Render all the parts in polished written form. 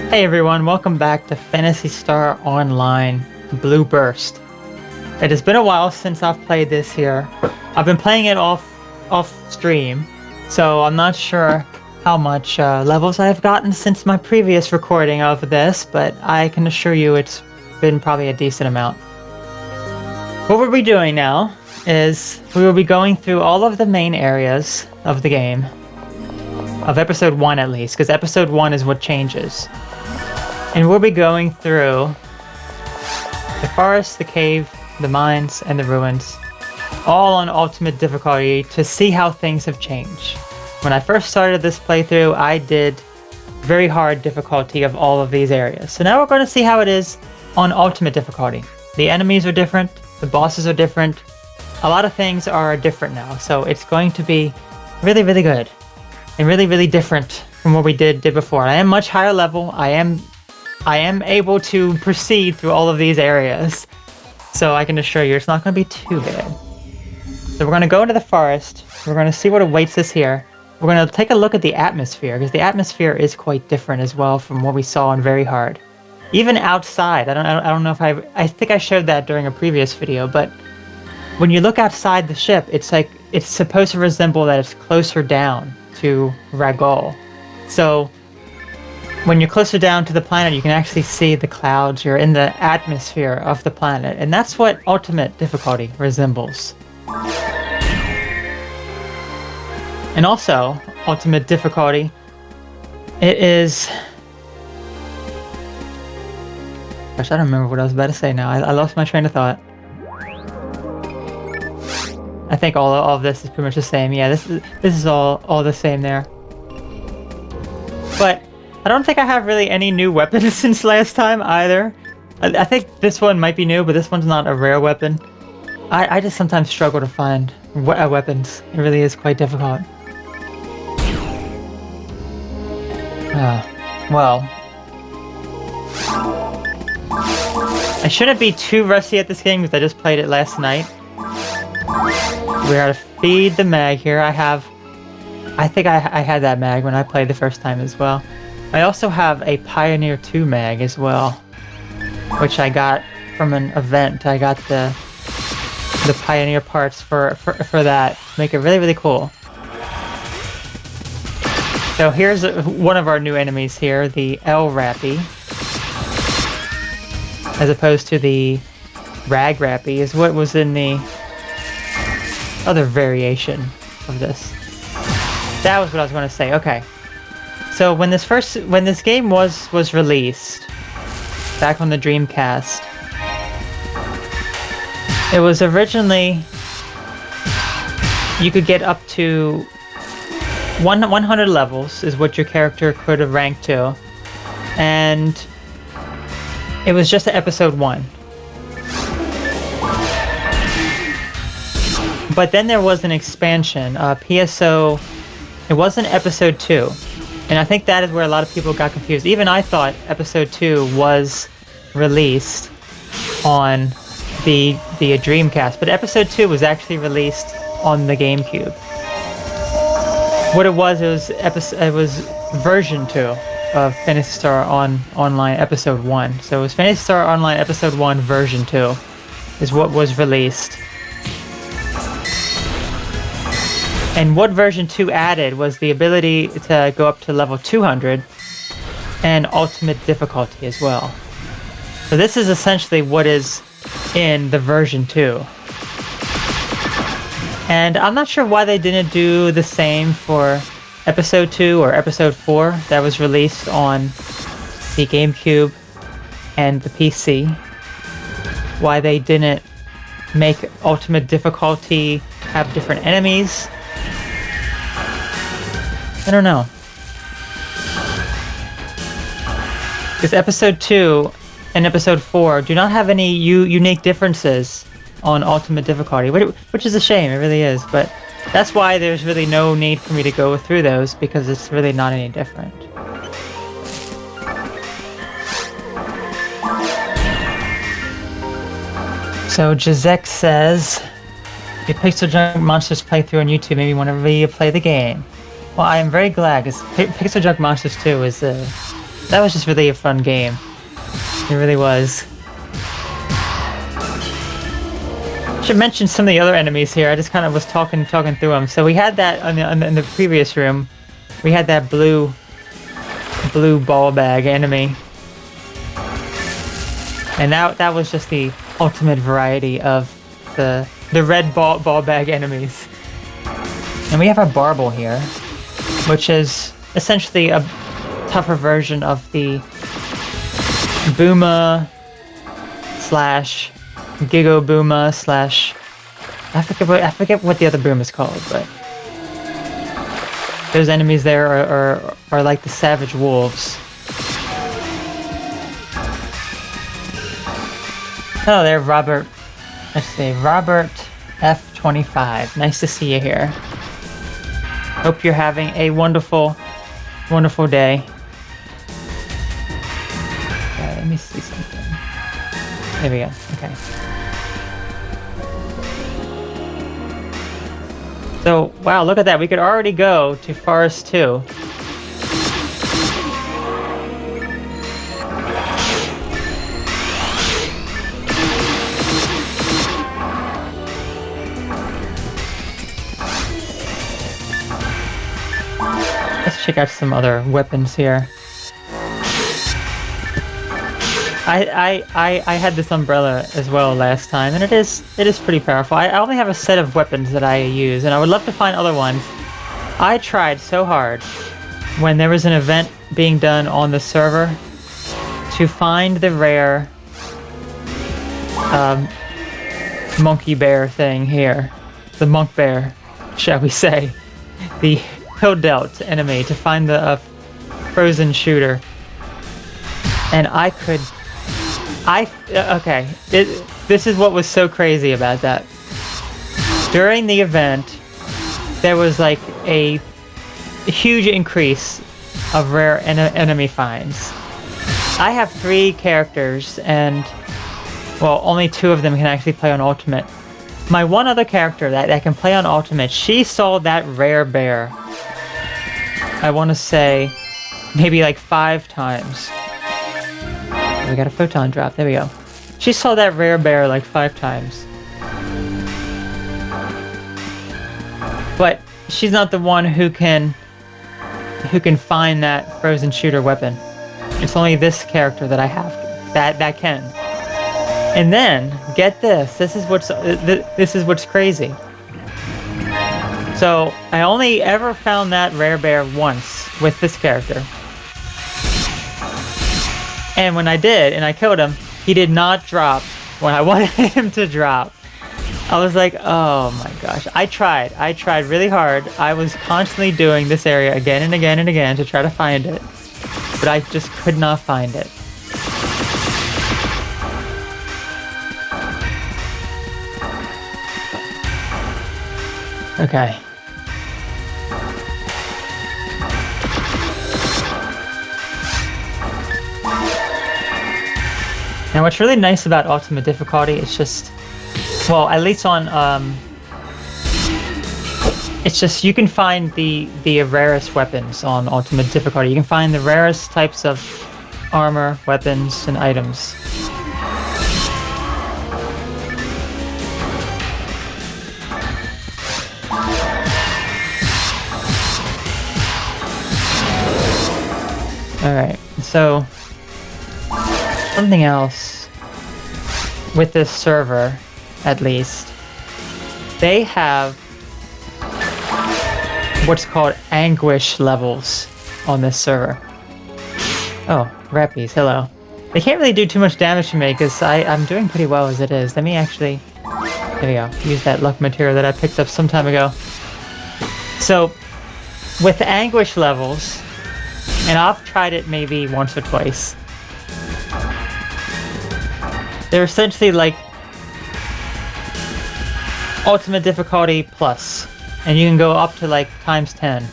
Hey everyone, welcome back to Phantasy Star Online Blue Burst. It has been a while since I've played this here. I've been playing it off stream, so I'm not sure how much levels I've gotten since my previous recording of this, but I can assure you it's been probably a decent amount. What we'll be doing now is we will be going through all of the main areas of the game, of episode 1 at least, because episode 1 is what changes. And we'll be going through the forest, the cave, the mines, and the ruins, all on ultimate difficulty to see how things have changed. When I first started this playthrough, I did very hard difficulty of all of these areas. So now we're going to see how it is on ultimate difficulty. The enemies are different, the bosses are different, a lot of things are different now. So it's going to be really, really good and really, really different from what we did before. I am much higher level. I am able to proceed through all of these areas, so I can assure you it's not going to be too bad. So we're going to go into the forest, we're going to see what awaits us here, we're going to take a look at the atmosphere, because the atmosphere is quite different as well from what we saw in Very Hard. Even outside, I don't know if I think I showed that during a previous video, but when you look outside the ship, it's like, it's supposed to resemble that it's closer down to Ragol. So when you're closer down to the planet, you can actually see the clouds. You're in the atmosphere of the planet. And that's what ultimate difficulty resembles. And also, ultimate difficulty, it is... Gosh, I don't remember what I was about to say now. I lost my train of thought. I think all of this is pretty much the same. Yeah, this is all the same there. But I don't think I have really any new weapons since last time either. I think this one might be new, but this one's not a rare weapon. I just sometimes struggle to find weapons. It really is quite difficult. Well. I shouldn't be too rusty at this game because I just played it last night. We gotta feed the mag here. I think I had that mag when I played the first time as well. I also have a Pioneer 2 mag as well, which I got from an event. I got the Pioneer parts for that to make it really, really cool. So here's one of our new enemies here, the L Rappy, as opposed to the Rag Rappy is what was in the other variation of this. That was what I was going to say. Okay. So when this game was released back on the Dreamcast, it was originally, you could get up to 100 levels is what your character could have ranked to, and it was just episode 1. But then there was an expansion, PSO. It wasn't episode 2. And I think that is where a lot of people got confused. Even I thought episode 2 was released on the Dreamcast, but episode 2 was actually released on the GameCube. What it was version 2 of Phantasy Star Online episode 1. So it was Phantasy Star Online episode 1 version 2 is what was released. And what version 2 added was the ability to go up to level 200 and ultimate difficulty as well. So this is essentially what is in the version 2. And I'm not sure why they didn't do the same for episode 2 or episode 4 that was released on the GameCube and the PC. Why they didn't make ultimate difficulty have different enemies. I don't know. Because episode 2 and episode 4 do not have any unique differences on ultimate difficulty, which is a shame, it really is, but that's why there's really no need for me to go through those, because it's really not any different. So Jazek says, you Pixel Junk Monsters playthrough on YouTube maybe whenever you play the game. Well, I am very glad, because Pixel Junk Monsters 2 is That was just really a fun game. It really was. Should mention some of the other enemies here. I just kind of was talking through them. So we had that in the previous room. We had that blue ball bag enemy, and that was just the ultimate variety of the red ball bag enemies. And we have our Barble here, which is essentially a tougher version of the Booma slash Gigo Booma slash I forget what the other boom is called, but those enemies there are like the savage wolves. Hello there, Robert. Let's see, Robert F25. Nice to see you here. Hope you're having a wonderful day. Let me see something. There we go. Okay. So, wow, look at that. We could already go to Forest 2. Let's check out some other weapons here. I had this umbrella as well last time, and it is pretty powerful. I only have a set of weapons that I use, and I would love to find other ones. I tried so hard when there was an event being done on the server to find the rare monkey bear thing here. The monk bear, shall we say. The hill delt enemy, to find the frozen shooter. And I could... okay, this is what was so crazy about that. During the event, there was like a huge increase of rare enemy finds. I have 3 characters, and well, only 2 of them can actually play on Ultimate. My one other character that can play on Ultimate, she saw that rare bear, I want to say, maybe like 5 times. We got a photon drop. There we go. She saw that rare bear like 5 times. But she's not the one who can find that frozen shooter weapon. It's only this character that I have that can. And then get this. This is what's crazy. So I only ever found that rare bear once with this character. And when I did, and I killed him, he did not drop when I wanted him to drop. I was like, oh my gosh. I tried really hard. I was constantly doing this area again and again and again to try to find it. But I just could not find it. Okay. Now what's really nice about Ultimate Difficulty is just, well, at least on, it's just you can find the rarest weapons on Ultimate Difficulty. You can find the rarest types of armor, weapons, and items. Alright, so something else with this server, at least, they have what's called anguish levels on this server. Oh, Rappies, hello. They can't really do too much damage to me because I'm doing pretty well as it is. Let me actually, there we go, use that luck material that I picked up some time ago. So, with anguish levels, and I've tried it maybe once or twice, they're essentially like Ultimate Difficulty plus, and you can go up to like times 10.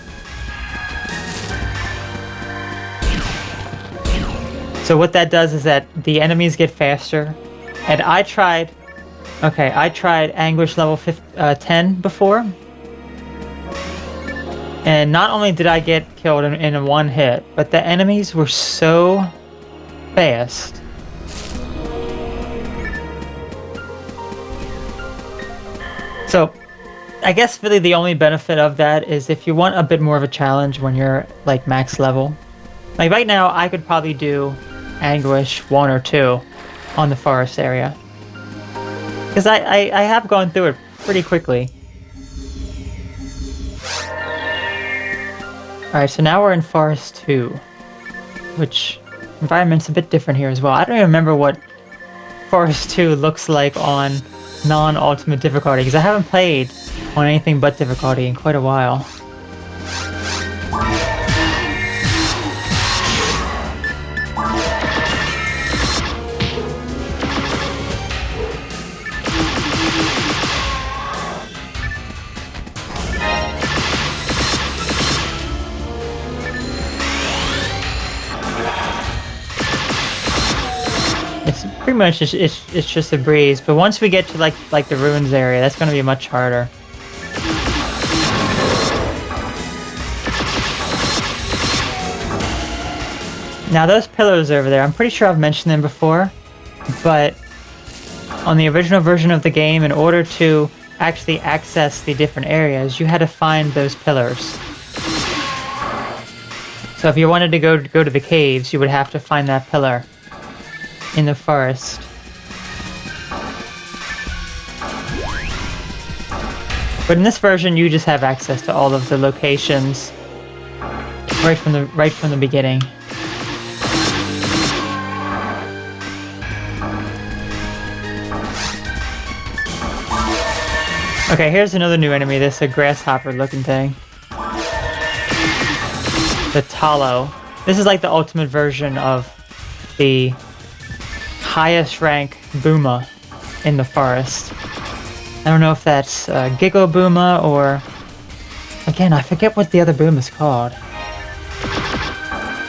So what that does is that the enemies get faster, and I tried Anguish level 10 before, And not only did I get killed in one hit, but the enemies were so fast. So, I guess really the only benefit of that is if you want a bit more of a challenge when you're like max level. Like right now, I could probably do Anguish 1 or 2 on the forest area. Because I have gone through it pretty quickly. Alright, so now we're in Forest 2. Which environment's a bit different here as well. I don't even remember what Forest 2 looks like on non-ultimate difficulty, because I haven't played on anything but difficulty in quite a while. Pretty much it's just a breeze, but once we get to like the ruins area, that's going to be much harder. Now those pillars over there, I'm pretty sure I've mentioned them before, but on the original version of the game, in order to actually access the different areas, you had to find those pillars. So if you wanted to go to the caves, you would have to find that pillar in the forest. But in this version, you just have access to all of the locations right from the beginning. Okay, here's another new enemy. This is a grasshopper-looking thing. The Tallow. This is like the ultimate version of the highest rank Booma in the forest. I don't know if that's Gigo Booma or... Again, I forget what the other Boom is called.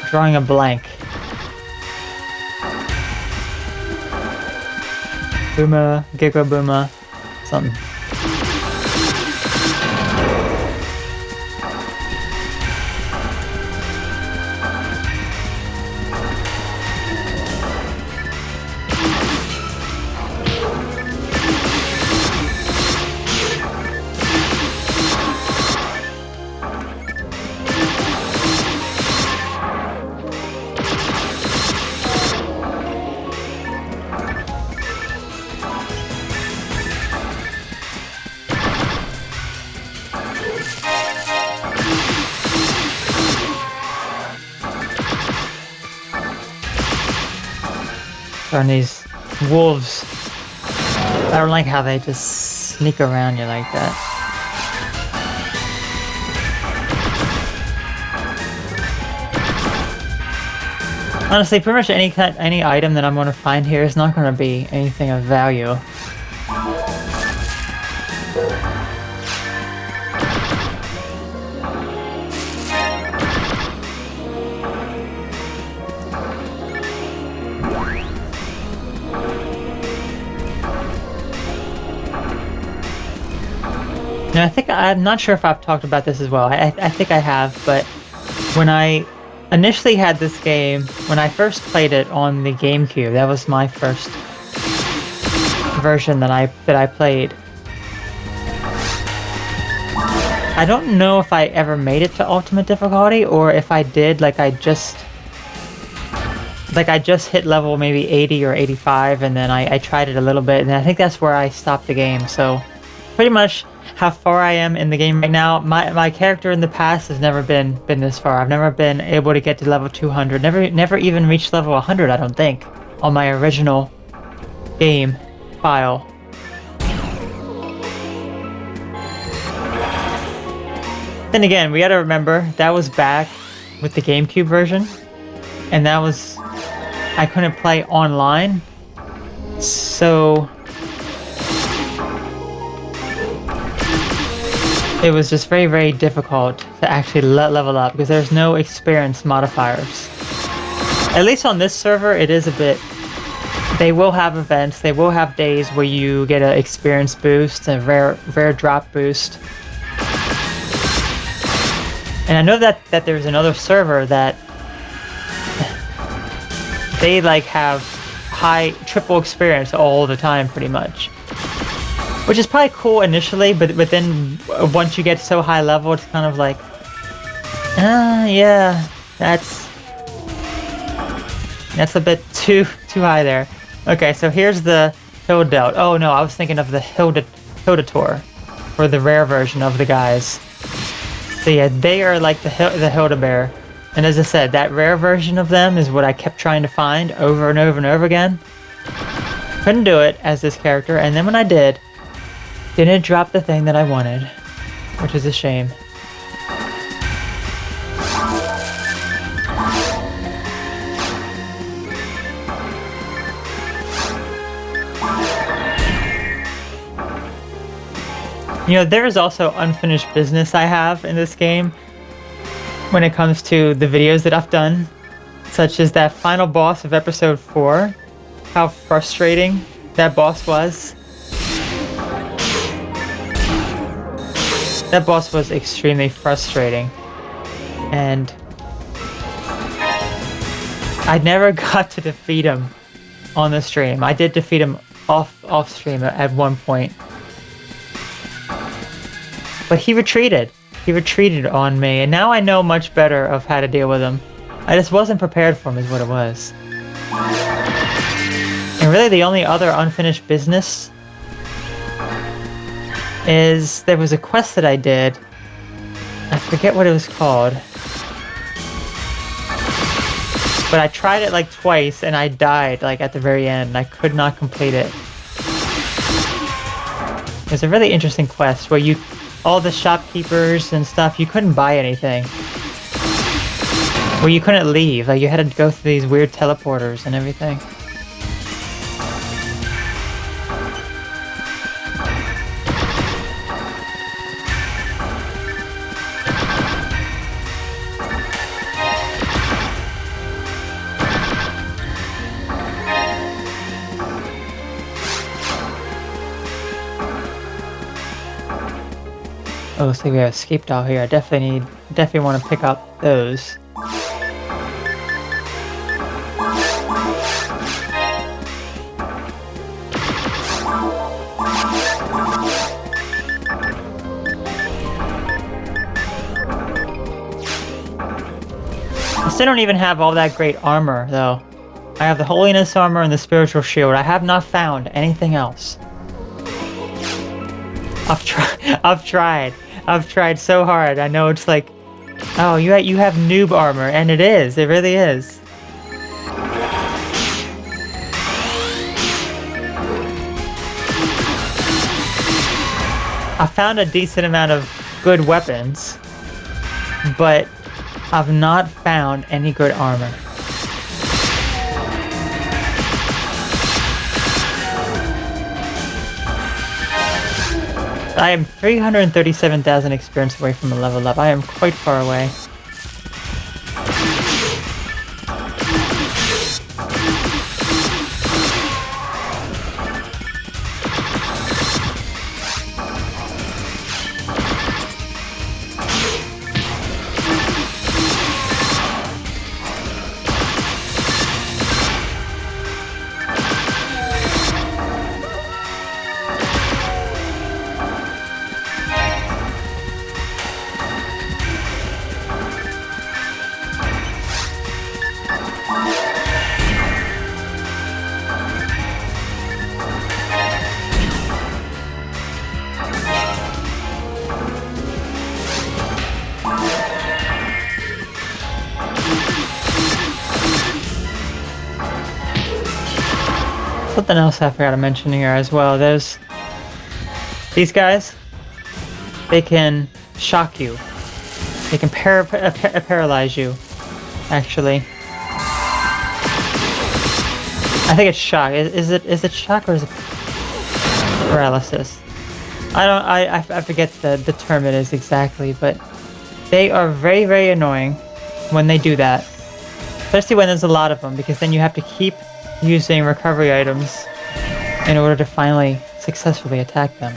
Drawing a blank. Booma, Gigo Booma, something. And these wolves, I don't like how they just sneak around you like that. Honestly, pretty much any item that I'm going to find here is not going to be anything of value. And I'm not sure if I've talked about this as well. I think I have, but when I initially had this game, when I first played it on the GameCube, that was my first version that I played. I don't know if I ever made it to ultimate difficulty, or if I did, I just hit level maybe 80 or 85, and then I tried it a little bit, and I think that's where I stopped the game. So pretty much how far I am in the game right now, my character in the past has never been this far. I've never been able to get to level 200, never even reached level 100, I don't think, on my original game file. Then again, we gotta remember, that was back with the GameCube version, and that was, I couldn't play online, so it was just very, very difficult to actually level up because there's no experience modifiers. At least on this server, it is a bit... They will have events, they will have days where you get an experience boost, a rare drop boost. And I know that there's another server that they like have high triple experience all the time pretty much. Which is probably cool initially, but then once you get so high level, it's kind of like, yeah, that's a bit too high there. Okay, so here's the Hildelt. Oh no, I was thinking of the Hildator, or the rare version of the guys. So yeah, they are like the Hildebeer. And as I said, that rare version of them is what I kept trying to find over and over and over again. Couldn't do it as this character, and then when I did, didn't drop the thing that I wanted, which is a shame. You know, there is also unfinished business I have in this game when it comes to the videos that I've done, such as that final boss of episode 4, how frustrating that boss was. That boss was extremely frustrating, and I never got to defeat him on the stream. I did defeat him off stream at one point, but he retreated. He retreated on me, and now I know much better of how to deal with him. I just wasn't prepared for him is what it was. And really the only other unfinished business is there was a quest that I did. I forget what it was called. But I tried it like twice and I died like at the very end. I could not complete it. It was a really interesting quest where all the shopkeepers and stuff, you couldn't buy anything. Where you couldn't leave, like you had to go through these weird teleporters and everything. Oh, looks like we have a escape doll here. I definitely want to pick up those. I still don't even have all that great armor, though. I have the Holiness armor and the Spiritual Shield. I have not found anything else. I've tried so hard. I know it's like, oh, you have noob armor, and it is. It really is. I found a decent amount of good weapons, but I've not found any good armor. I am 337,000 experience away from a level up. I am quite far away. Something else I forgot to mention here as well. There's these guys. They can shock you. They can paralyze you. Actually, I think it's shock. Is it shock or is it paralysis? I forget the term it is exactly, but they are very, very annoying when they do that. Especially when there's a lot of them, because then you have to keep using recovery items in order to finally successfully attack them.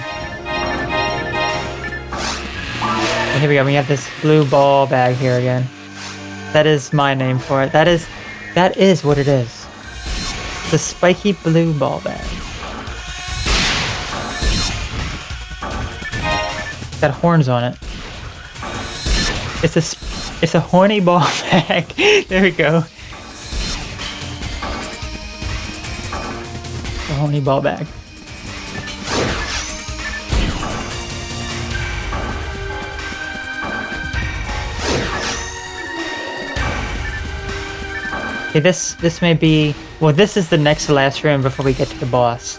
Here we go. We have this blue ball bag here again. That is my name for it. That is what it is. The spiky blue ball bag. It's got horns on it. It's a horny ball bag. There we go. A horny ball bag. Okay, this may be... Well, this is the next to last room before we get to the boss.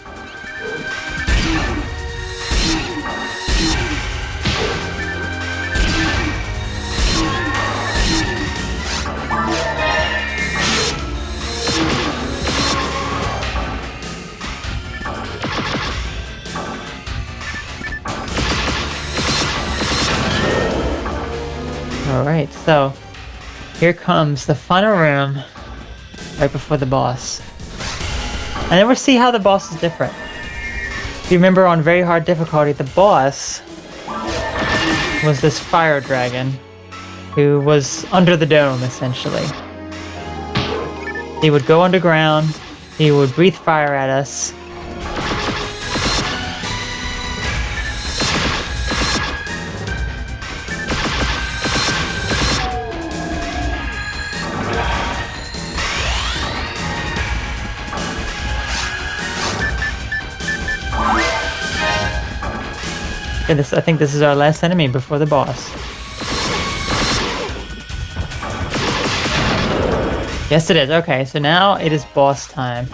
Alright, so here comes the final room right before the boss. And then we'll see how the boss is different. If you remember on very hard difficulty, the boss was this fire dragon who was under the dome, essentially. He would go underground, he would breathe fire at us. I think this is our last enemy before the boss. Yes, it is. Okay, so now it is boss time.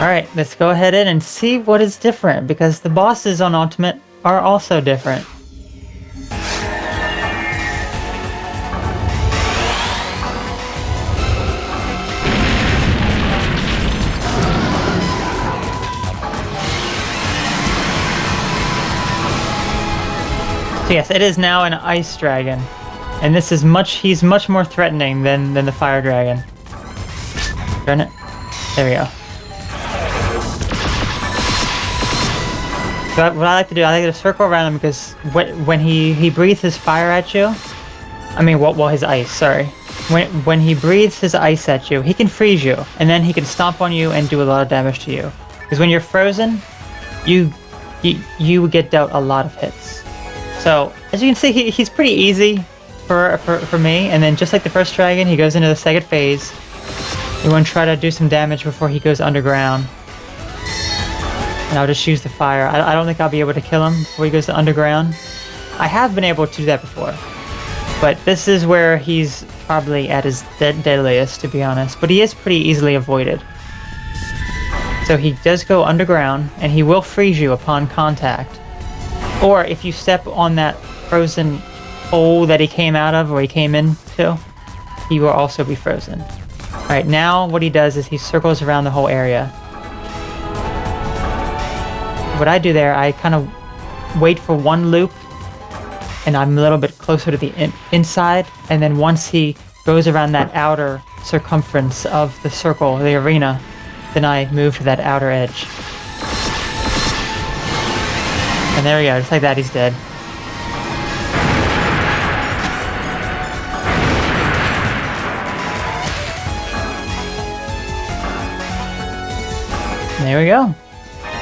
Alright, let's go ahead in and see what is different, because the bosses on Ultimate are also different. So yes, it is now an ice dragon. And this is he's much more threatening than the fire dragon. Turn it. There we go. So what I like to do, I like to circle around him, because when he breathes his fire at you, his ice, sorry. When he breathes his ice at you, he can freeze you, and then he can stomp on you and do a lot of damage to you. Because when you're frozen, you get dealt a lot of hits. So as you can see, he's pretty easy for me. And then just like the first dragon, he goes into the second phase. You want to try to do some damage before he goes underground. And I'll just use the fire. I don't think I'll be able to kill him before he goes to underground. I have been able to do that before. But this is where he's probably at his deadliest, to be honest. But he is pretty easily avoided. So he does go underground, and he will freeze you upon contact. Or if you step on that frozen hole that he came out of, or he came into, he will also be frozen. Alright, now what he does is he circles around the whole area. What I do there, I kind of wait for one loop, and I'm a little bit closer to the inside, and then once he goes around that outer circumference of the circle, the arena, then I move to that outer edge. And there we go, just like that, he's dead. And there we go.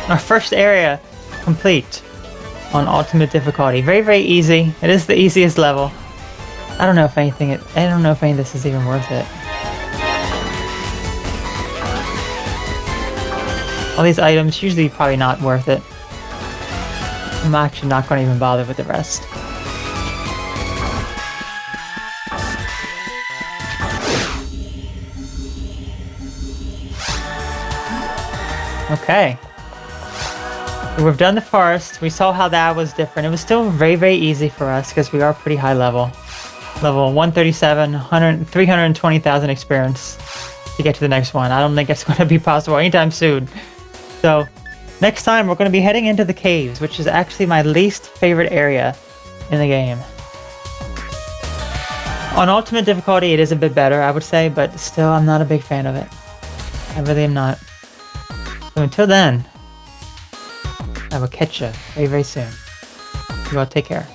Our first area complete on Ultimate difficulty. Very, very easy. It is the easiest level. I don't know if any of this is even worth it. All these items, usually probably not worth it. I'm actually not going to even bother with the rest. Okay. We've done the forest. We saw how that was different. It was still very, very easy for us because we are pretty high level. Level 137, 320,000 experience to get to the next one. I don't think it's going to be possible anytime soon. So, Next time, we're going to be heading into the caves, which is actually my least favorite area in the game. On ultimate difficulty, it is a bit better, I would say, but still, I'm not a big fan of it. I really am not. So until then, I will catch you very, very soon. You all take care.